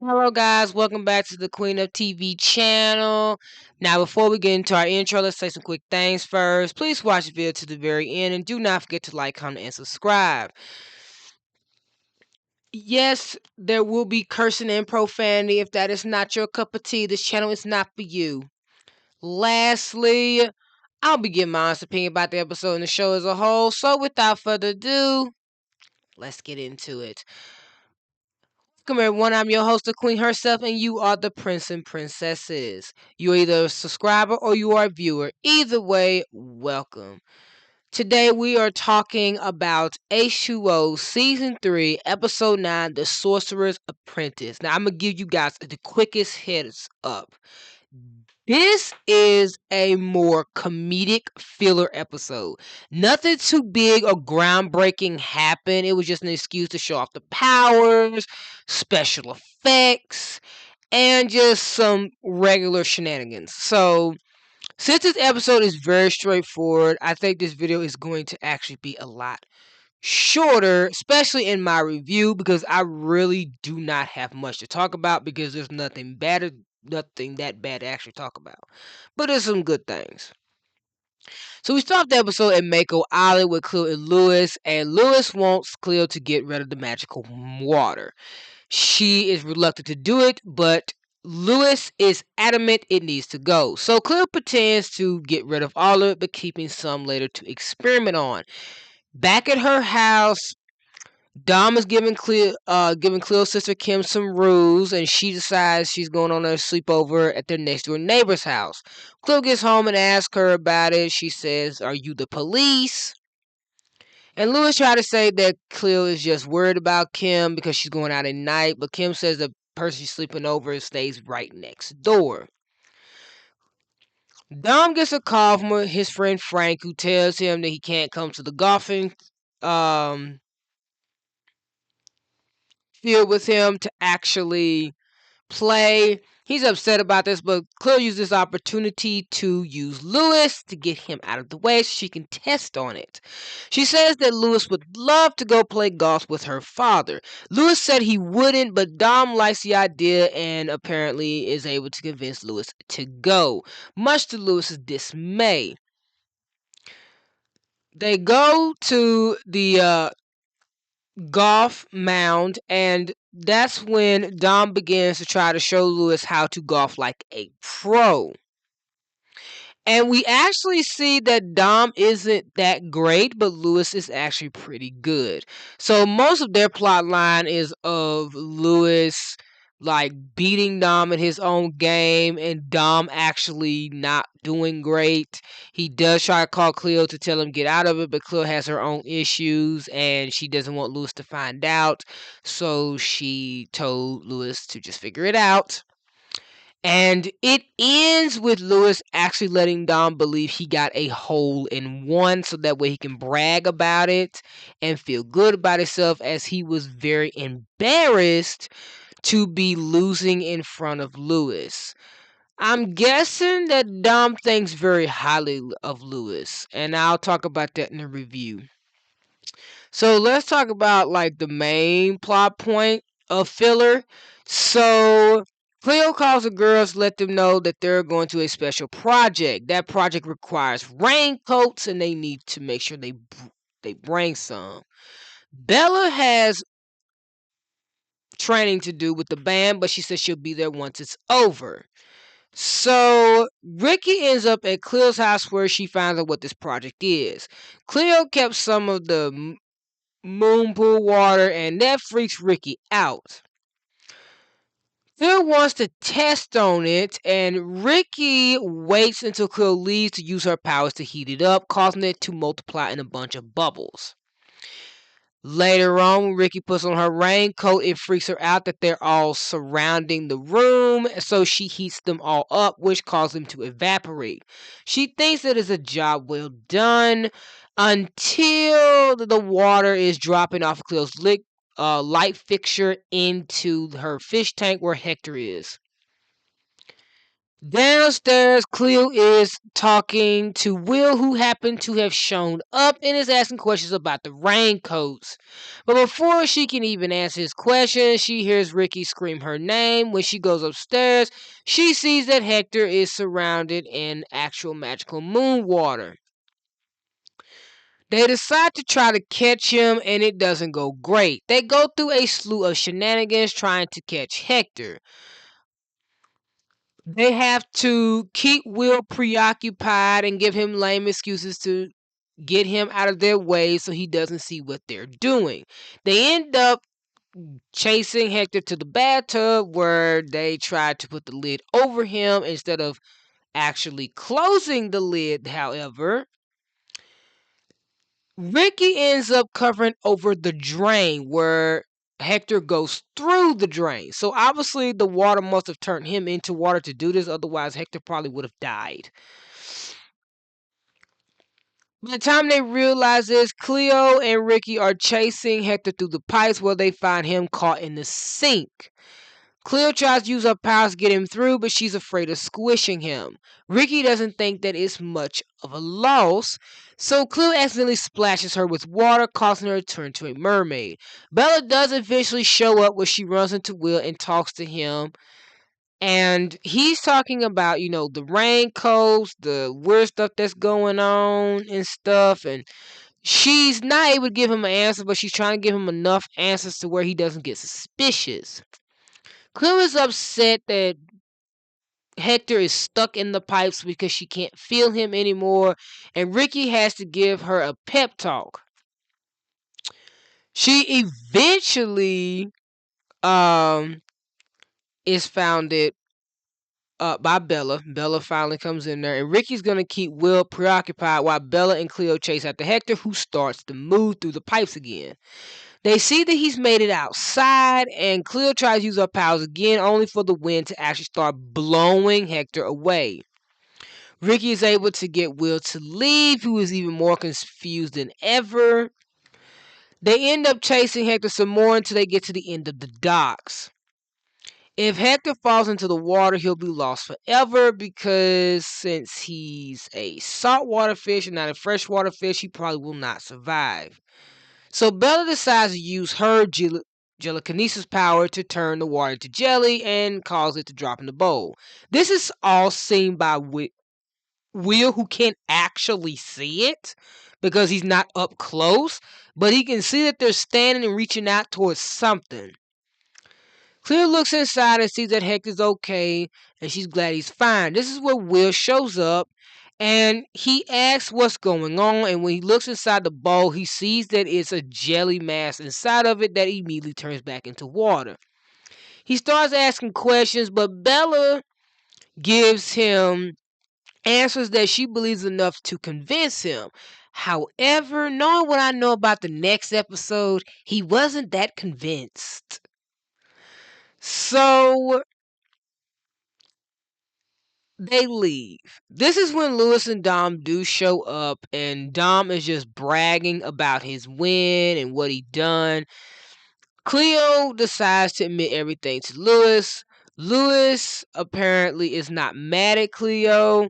Hello, guys. Welcome back to the Queen of TV channel. Now, before we get into our intro, let's say some quick things first. Please watch the video to the very end and do not forget to like, comment, and subscribe. Yes, there will be cursing and profanity. If that is not your cup of tea, this channel is not for you. Lastly, I'll be giving my honest opinion about the episode and the show as a whole. So, without further ado, let's get into it. Welcome everyone, I'm your host, the Queen herself, and you are the Prince and Princesses. You're either a subscriber or you are a viewer. Either way, welcome. Today we are talking about H2O Season 3, Episode 9, The Sorcerer's Apprentice. Now I'm going to give you guys the quickest heads up. This is a more comedic filler episode. Nothing too big or groundbreaking happened. It was just an excuse to show off the powers, special effects, and just some regular shenanigans. So, since this episode is very straightforward, I think this video is going to actually be a lot shorter, especially in my review, because I really do not have much to talk about because there's nothing that bad to actually talk about. But there's some good things. So we start the episode at Mako Island with Cleo and Lewis wants Cleo to get rid of the magical water. She is reluctant to do it, but Lewis is adamant it needs to go. So Cleo pretends to get rid of all of it, but keeping some later to experiment on. Back at her house, Dom is giving Cleo's sister Kim some rules, and she decides she's going on a sleepover at their next door neighbor's house. Cleo gets home and asks her about it. She says, "Are you the police?" And Lewis tried to say that Cleo is just worried about Kim because she's going out at night, but Kim says the person she's sleeping over stays right next door. Dom gets a call from his friend Frank, who tells him that he can't come to the golfing um, field with him to actually play. He's upset about this, but Cleo uses this opportunity to use Lewis to get him out of the way so she can test on it. She says that Lewis would love to go play golf with her father. Lewis said he wouldn't, but Dom likes the idea and apparently is able to convince Lewis to go, much to Lewis's dismay. They go to the golf mound, and that's when Dom begins to try to show Lewis how to golf like a pro. And we actually see that Dom isn't that great, but Lewis is actually pretty good. So most of their plot line is of Lewis like beating Dom in his own game and Dom actually not doing great. He does try to call Cleo to tell him get out of it, but Cleo has her own issues and she doesn't want Lewis to find out. So she told Lewis to just figure it out. And it ends with Lewis actually letting Dom believe he got a hole in one so that way he can brag about it and feel good about himself, as he was very embarrassed to be losing in front of Lewis. I'm guessing that Dom thinks very highly of Lewis, and I'll talk about that in the review. So let's talk about like the main plot point of filler. So Cleo calls the girls to let them know that they're going to a special project. That project requires raincoats and they need to make sure they bring some. Bella has training to do with the band, but she says she'll be there once it's over. So Rikki ends up at Cleo's house where she finds out what this project is. Cleo kept some of the moon pool water, and that freaks Rikki out. Phil wants to test on it, and Rikki waits until Cleo leaves to use her powers to heat it up, causing it to multiply in a bunch of bubbles. Later on, when Rikki puts on her raincoat, it freaks her out that they're all surrounding the room, so she heats them all up, which causes them to evaporate. She thinks that it's a job well done until the water is dropping off of Cleo's light fixture into her fish tank where Hector is. Downstairs, Cleo is talking to Will, who happened to have shown up and is asking questions about the raincoats. But before she can even answer his questions, she hears Rikki scream her name. When she goes upstairs, she sees that Hector is surrounded in actual magical moon water. They decide to try to catch him, and it doesn't go great. They go through a slew of shenanigans trying to catch Hector. They have to keep Will preoccupied and give him lame excuses to get him out of their way so he doesn't see what they're doing. They end up chasing Hector to the bathtub where they try to put the lid over him instead of actually closing the lid, however. Rikki ends up covering over the drain where Hector goes through the drain. So obviously the water must have turned him into water to do this. Otherwise, Hector probably would have died. By the time they realize this, Cleo and Rikki are chasing Hector through the pipes where they find him caught in the sink. Cleo tries to use her powers to get him through, but she's afraid of squishing him. Rikki doesn't think that it's much of a loss, so Cleo accidentally splashes her with water, causing her to turn to a mermaid. Bella does eventually show up where she runs into Will and talks to him. And he's talking about, the raincoats, the weird stuff that's going on and stuff. And she's not able to give him an answer, but she's trying to give him enough answers to where he doesn't get suspicious. Cleo is upset that Hector is stuck in the pipes because she can't feel him anymore, and Rikki has to give her a pep talk. She eventually is founded by Bella. Bella finally comes in there, and Ricky's gonna keep Will preoccupied while Bella and Cleo chase after Hector, who starts to move through the pipes again. They see that he's made it outside, and Cleo tries to use her powers again, only for the wind to actually start blowing Hector away. Rikki is able to get Will to leave, who is even more confused than ever. They end up chasing Hector some more until they get to the end of the docks. If Hector falls into the water, he'll be lost forever because since he's a saltwater fish and not a freshwater fish, he probably will not survive. So Bella decides to use her telekinesis power to turn the water to jelly and cause it to drop in the bowl. This is all seen by Will, who can't actually see it because he's not up close, but he can see that they're standing and reaching out towards something. Cleo looks inside and sees that Hector's okay, and she's glad he's fine. This is where Will shows up, and he asks what's going on, and when he looks inside the bowl, he sees that it's a jelly mass inside of it that immediately turns back into water. He starts asking questions, but Bella gives him answers that she believes enough to convince him. However, knowing what I know about the next episode, he wasn't that convinced. So they leave. This is when Lewis and Dom do show up, and Dom is just bragging about his win and what he done. Cleo decides to admit everything to Lewis. Lewis apparently is not mad at Cleo.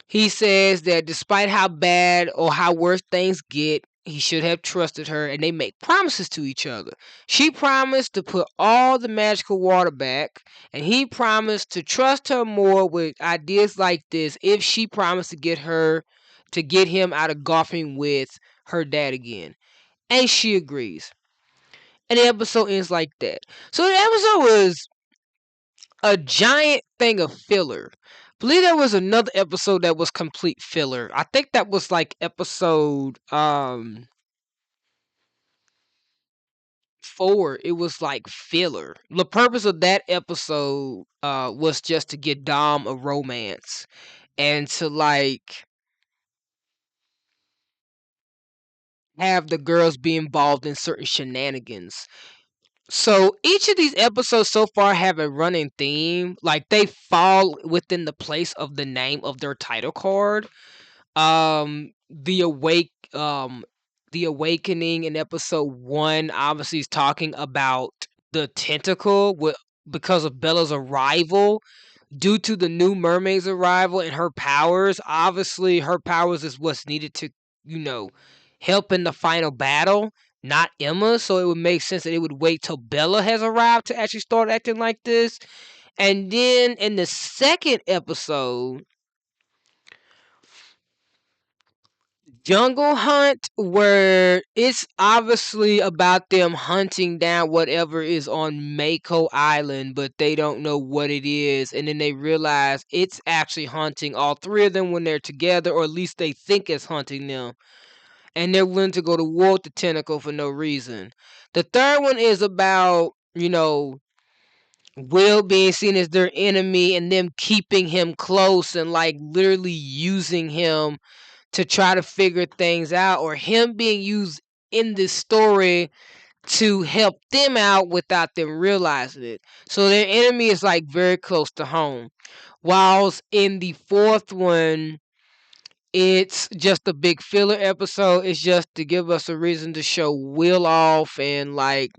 He says that despite how bad or how worse things get, he should have trusted her, and they make promises to each other. She promised to put all the magical water back, and he promised to trust her more with ideas like this if she promised to get him out of golfing with her dad again. And she agrees. And the episode ends like that. So the episode was a giant thing of filler. I believe there was another episode that was complete filler. I think that was like episode 4. It was like filler. The purpose of that episode was just to get Dom a romance and to like have the girls be involved in certain shenanigans. So each of these episodes so far have a running theme. Like they fall within the place of the name of their title card. The the awakening in episode 1 obviously is talking about the tentacle with because of Bella's arrival. due to the new mermaid's arrival and her powers, obviously her powers is what's needed to, you know, help in the final battle, not Emma. So it would make sense that it would wait till Bella has arrived to actually start acting like this. And then in the second episode, Jungle Hunt, where it's obviously about them hunting down whatever is on Mako Island, but they don't know what it is. And then they realize it's actually hunting all three of them when they're together, or at least they think it's hunting them. And they're willing to go to war with the tentacle for no reason. The third one is about, Will being seen as their enemy and them keeping him close and like literally using him to try to figure things out, or him being used in this story to help them out without them realizing it. So their enemy is like very close to home. Whilst in the fourth one, it's just a big filler episode. It's just to give us a reason to show Will off and like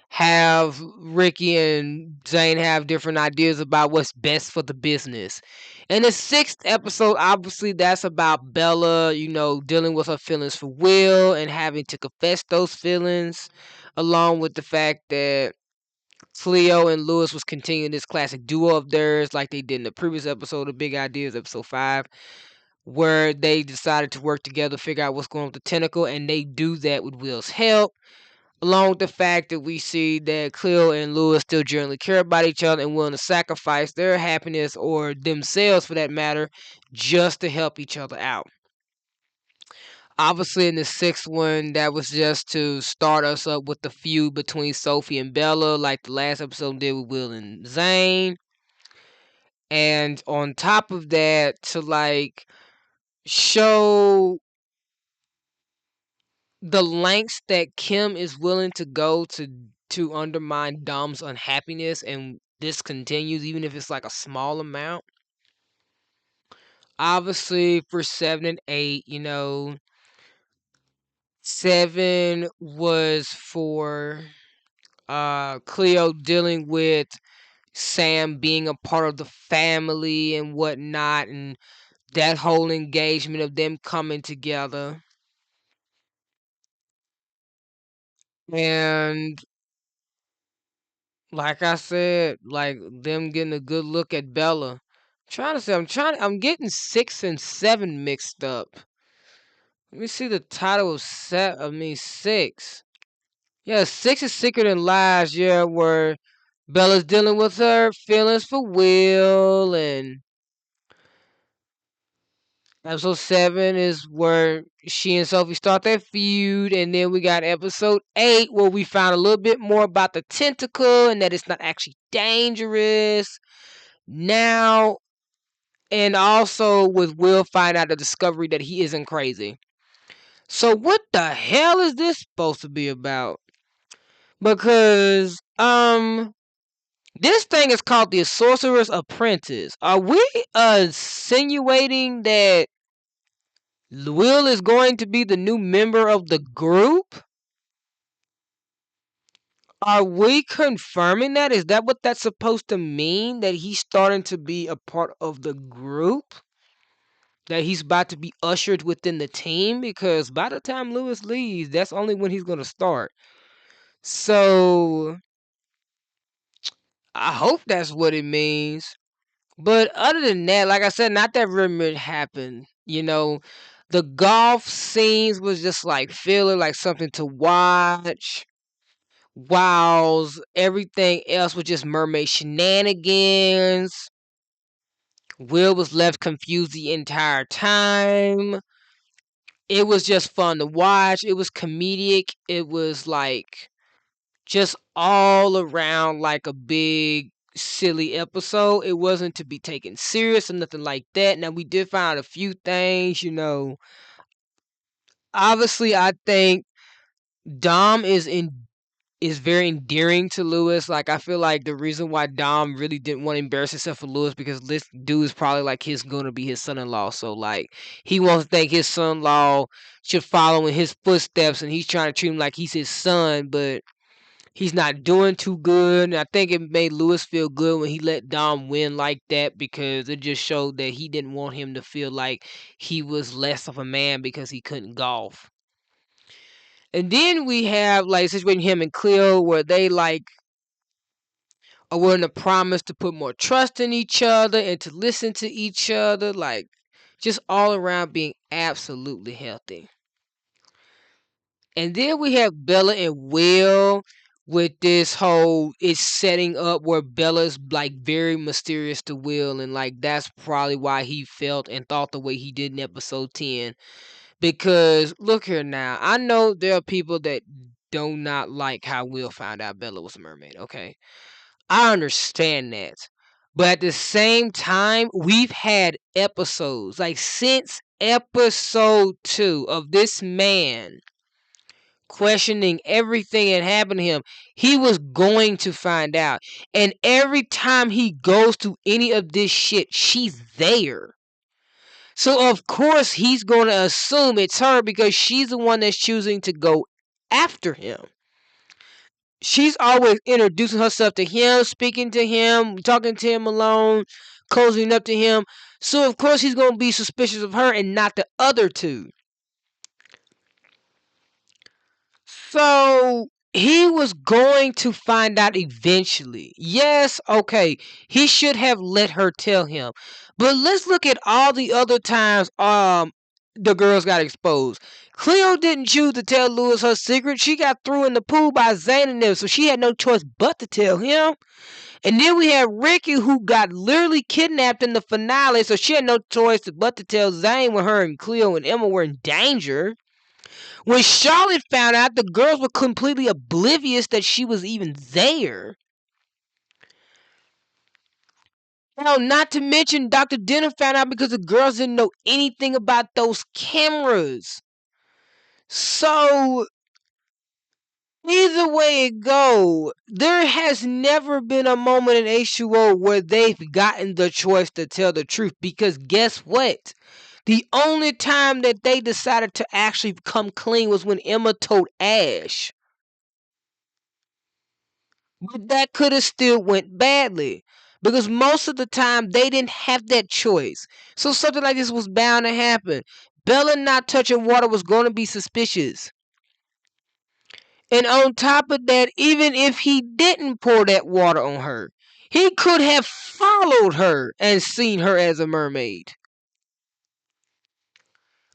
have Rikki and Zane have different ideas about what's best for the business. And the sixth episode, obviously, that's about Bella, dealing with her feelings for Will and having to confess those feelings, along with the fact that Cleo and Lewis was continuing this classic duo of theirs, like they did in the previous episode of Big Ideas, episode 5, where they decided to work together, figure out what's going on with the tentacle, and they do that with Will's help, along with the fact that we see that Cleo and Lewis still genuinely care about each other and willing to sacrifice their happiness, or themselves for that matter, just to help each other out. Obviously, in the sixth one, that was just to start us up with the feud between Sophie and Bella, like the last episode did with Will and Zane. And on top of that, to like show the lengths that Kim is willing to go to undermine Dom's unhappiness, and this continues even if it's like a small amount. Obviously, for 7 and 8, 7 was for Cleo dealing with Sam being a part of the family and whatnot, and that whole engagement of them coming together. And like I said, like them getting a good look at Bella. I'm getting 6 and 7 mixed up. Let me see the title of 6. Yeah, 6 is Secret and Lies, yeah, where Bella's dealing with her feelings for Will, and episode 7 is where she and Sophie start their feud, and then we got episode 8 where we found a little bit more about the tentacle and that it's not actually dangerous now, and also with Will find out the discovery that he isn't crazy. So what the hell is this supposed to be about? Because this thing is called the Sorcerer's Apprentice. Are we insinuating that Will is going to be the new member of the group? Are we confirming that? Is that what that's supposed to mean? That he's starting to be a part of the group? That he's about to be ushered within the team? Because by the time Lewis leaves, that's only when he's going to start. So I hope that's what it means. But other than that, like I said, not that rumor happened. The golf scenes was just like feeling like something to watch. Whilst everything else was just mermaid shenanigans. Will was left confused the entire time. It was just fun to watch. It was comedic. It was like just all around like a big silly episode. It wasn't to be taken serious or nothing like that. Now we did find out a few things. Obviously, I think Dom is very endearing to Lewis. Like I feel like the reason why Dom really didn't want to embarrass himself for Lewis, because this dude is probably like gonna be his son-in-law. So like he wants to think his son-in-law should follow in his footsteps, and he's trying to treat him like he's his son, but He's not doing too good. And I think it made Lewis feel good when he let Dom win like that because it just showed that he didn't want him to feel like he was less of a man because he couldn't golf. And then we have like a situation him and Cleo where they like are willing to promise to put more trust in each other and to listen to each other, like just all around being absolutely healthy. And then we have Bella and Will with this whole it's setting up where Bella's like very mysterious to Will, and like that's probably why he felt and thought the way he did in episode 10. Because look here now, I know there are people that do not like how Will found out Bella was a mermaid, okay? I understand that. But at the same time, we've had episodes, like since episode 2 of this man questioning everything that happened to him, he was going to find out. And every time he goes to any of this shit, she's there. So of course he's going to assume it's her because she's the one that's choosing to go after him. She's always introducing herself to him, speaking to him, talking to him alone, cozying up to him. So of course he's going to be suspicious of her and not the other two. So he was going to find out eventually. Yes, okay, he should have let her tell him. But let's look at all the other times the girls got exposed. Cleo didn't choose to tell Lewis her secret. She got thrown in the pool by Zane and them, so she had no choice but to tell him. And then we had Rikki, who got literally kidnapped in the finale, so she had no choice but to tell Zane when her and Cleo and Emma were in danger. When Charlotte found out, the girls were completely oblivious that she was even there. Now, not to mention, Dr. Denner found out because the girls didn't know anything about those cameras. So, either way it go, there has never been a moment in H2O where they've gotten the choice to tell the truth. Because guess what? The only time that they decided to actually come clean was when Emma told Ash. But that could have still went badly. Because most of the time they didn't have that choice. So something like this was bound to happen. Bella not touching water was going to be suspicious. And on top of that, even if he didn't pour that water on her, he could have followed her and seen her as a mermaid.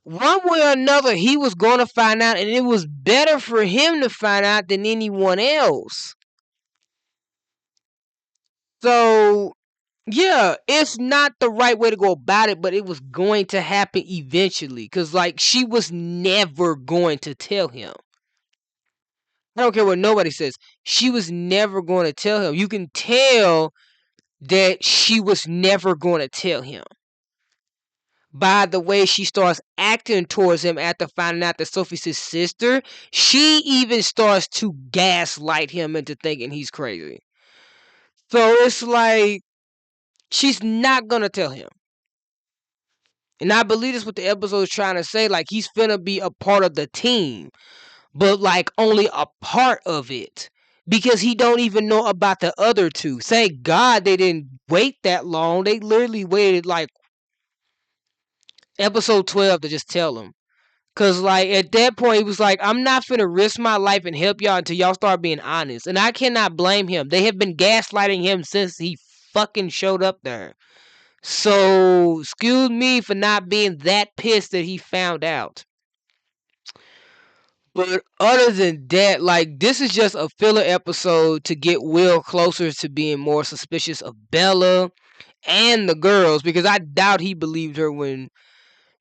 One way or another, he was going to find out, and it was better for him to find out than anyone else. So, yeah, it's not the right way to go about it, but it was going to happen eventually. Because, like, she was never going to tell him. I don't care what nobody says. She was never going to tell him. You can tell that she was never going to tell him by the way she starts acting towards him after finding out that Sophie's his sister. She even starts to gaslight him into thinking he's crazy. So it's like she's not going to tell him. And I believe that's what the episode is trying to say. Like, he's finna be a part of the team, but like only a part of it. Because he don't even know about the other two. Thank God they didn't wait that long. They literally waited like episode 12 to just tell him. Cause like at that point he was like, I'm not finna risk my life and help y'all until y'all start being honest. And I cannot blame him. They have been gaslighting him since he fucking showed up there. So excuse me for not being that pissed that he found out. But other than that, like this is just a filler episode to get Will closer to being more suspicious of Bella and the girls, because I doubt he believed her when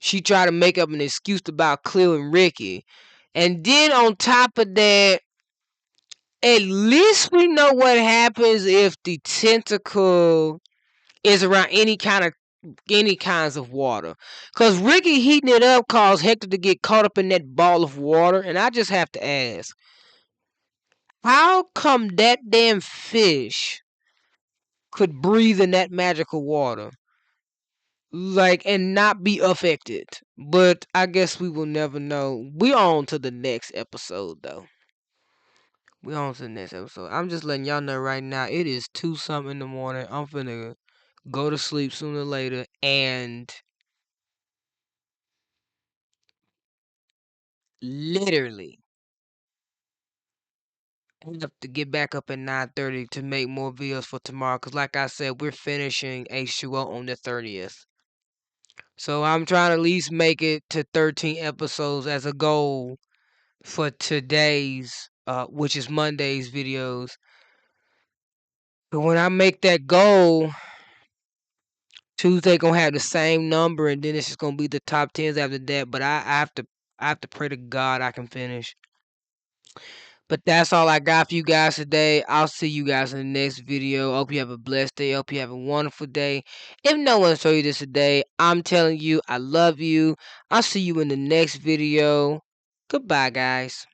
she tried to make up an excuse about Cleo and Rikki. And then on top of that, at least we know what happens if the tentacle is around any kinds of water. Cause Rikki heating it up caused Hector to get caught up in that ball of water. And I just have to ask, how come that damn fish could breathe in that magical water? Like, and not be affected. But I guess we will never know. We on to the next episode though. We on to the next episode. I'm just letting y'all know right now. It is 2 something in the morning. I'm finna go to sleep sooner or later, and literally I have to get back up at 9:30 to make more videos for tomorrow. Cause like I said, we're finishing H2O on the 30th. So I'm trying to at least make it to 13 episodes as a goal for today's, which is Monday's videos. But when I make that goal, Tuesday gonna have the same number, and then it's just gonna be the top tens after that. But I have to pray to God I can finish. But that's all I got for you guys today. I'll see you guys in the next video. Hope you have a blessed day. Hope you have a wonderful day. If no one showed you this today, I'm telling you I love you. I'll see you in the next video. Goodbye, guys.